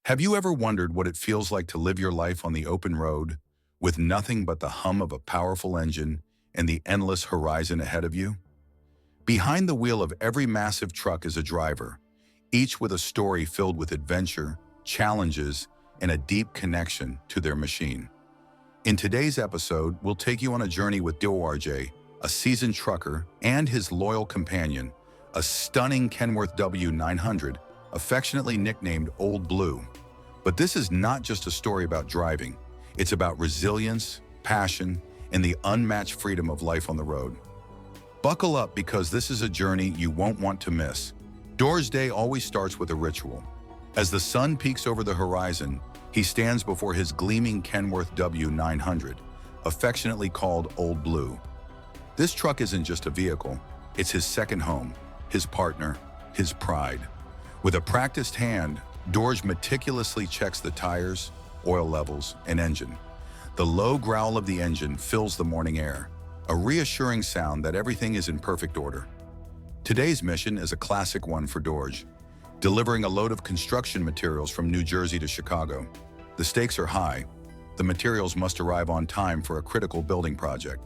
Have you ever wondered what it feels like to live your life on the open road with nothing but the hum of a powerful engine and the endless horizon ahead of you? Behind the wheel of every massive truck is a driver, each with a story filled with adventure, challenges, and a deep connection to their machine. In today's episode, we'll take you on a journey with DORJ, a seasoned trucker, and his loyal companion, a stunning Kenworth W900, affectionately nicknamed Old Blue. But this is not just a story about driving. It's about resilience, passion, and the unmatched freedom of life on the road. Buckle up because this is a journey you won't want to miss. Door's day always starts with a ritual. As the sun peaks over the horizon, he stands before his gleaming Kenworth W900, affectionately called Old Blue. This truck isn't just a vehicle, it's his second home, his partner, his pride. With a practiced hand, Dorj meticulously checks the tires, oil levels, and engine. The low growl of the engine fills the morning air, a reassuring sound that everything is in perfect order. Today's mission is a classic one for Dorj, delivering a load of construction materials from New Jersey to Chicago. The stakes are high. The materials must arrive on time for a critical building project.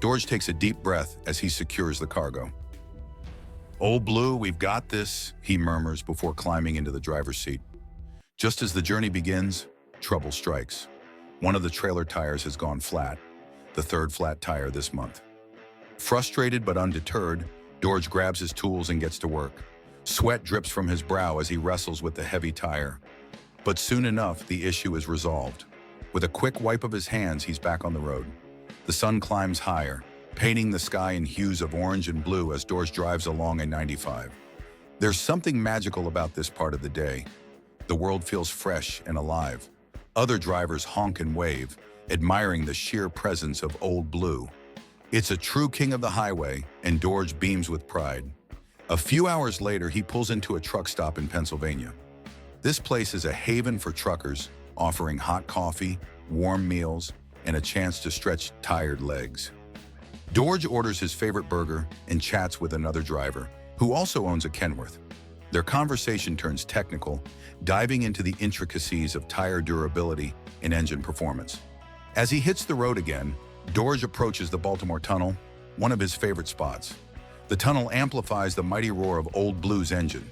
Dorj takes a deep breath as he secures the cargo. "Old Blue, we've got this," he murmurs before climbing into the driver's seat. Just as the journey begins, trouble strikes. One of the trailer tires has gone flat, the third flat tire this month. Frustrated but undeterred, Dorj grabs his tools and gets to work. Sweat drips from his brow as he wrestles with the heavy tire. But soon enough, the issue is resolved. With a quick wipe of his hands, he's back on the road. The sun climbs higher, painting the sky in hues of orange and blue as Dorj drives along I-95. There's something magical about this part of the day. The world feels fresh and alive. Other drivers honk and wave, admiring the sheer presence of Old Blue. It's a true king of the highway, and Dorj beams with pride. A few hours later, he pulls into a truck stop in Pennsylvania. This place is a haven for truckers, offering hot coffee, warm meals, and a chance to stretch tired legs. Dorj orders his favorite burger and chats with another driver, who also owns a Kenworth. Their conversation turns technical, diving into the intricacies of tire durability and engine performance. As he hits the road again, Dorj approaches the Baltimore Tunnel, one of his favorite spots. The tunnel amplifies the mighty roar of Old Blue's engine,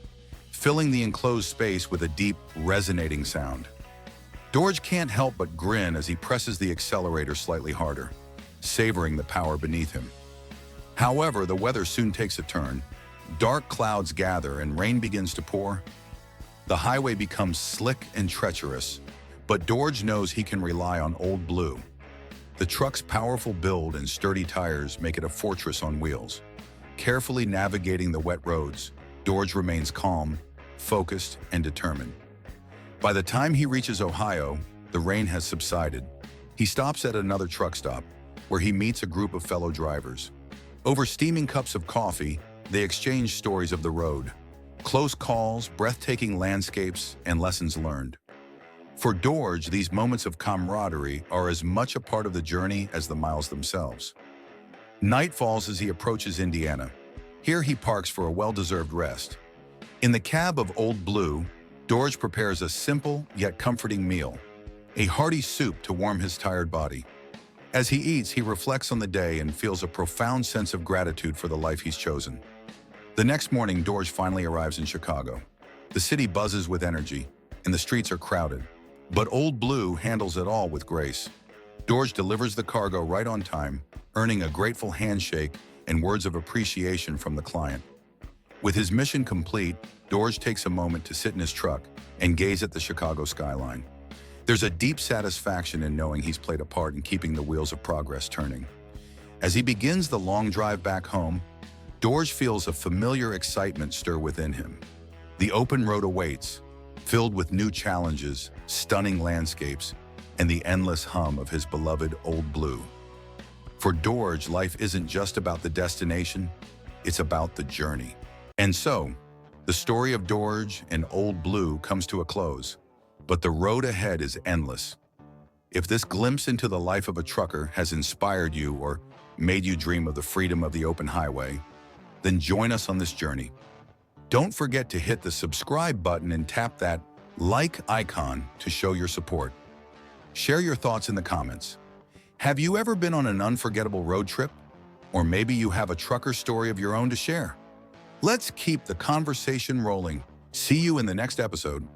filling the enclosed space with a deep, resonating sound. Dorj can't help but grin as he presses the accelerator slightly harder, savoring the power beneath him. However, the weather soon takes a turn. Dark clouds gather and rain begins to pour. The highway becomes slick and treacherous, but Dorj knows he can rely on Old Blue. The truck's powerful build and sturdy tires make it a fortress on wheels. Carefully navigating the wet roads, Dorj remains calm, focused, and determined. By the time he reaches Ohio, the rain has subsided. He stops at another truck stop, where he meets a group of fellow drivers. Over steaming cups of coffee, they exchange stories of the road, close calls, breathtaking landscapes, and lessons learned. For Dorj, these moments of camaraderie are as much a part of the journey as the miles themselves. Night falls as he approaches Indiana. Here he parks for a well-deserved rest. In the cab of Old Blue, Dorj prepares a simple yet comforting meal, a hearty soup to warm his tired body. As he eats, he reflects on the day and feels a profound sense of gratitude for the life he's chosen. The next morning, Dorj finally arrives in Chicago. The city buzzes with energy, and the streets are crowded. But Old Blue handles it all with grace. Dorj delivers the cargo right on time, earning a grateful handshake and words of appreciation from the client. With his mission complete, Dorj takes a moment to sit in his truck and gaze at the Chicago skyline. There's a deep satisfaction in knowing he's played a part in keeping the wheels of progress turning. As he begins the long drive back home, Dorj feels a familiar excitement stir within him. The open road awaits, filled with new challenges, stunning landscapes, and the endless hum of his beloved Old Blue. For Dorj, life isn't just about the destination, it's about the journey. And so, the story of Dorj and Old Blue comes to a close, but the road ahead is endless. If this glimpse into the life of a trucker has inspired you or made you dream of the freedom of the open highway, then join us on this journey. Don't forget to hit the subscribe button and tap that like icon to show your support. Share your thoughts in the comments. Have you ever been on an unforgettable road trip? Or maybe you have a trucker story of your own to share. Let's keep the conversation rolling. See you in the next episode.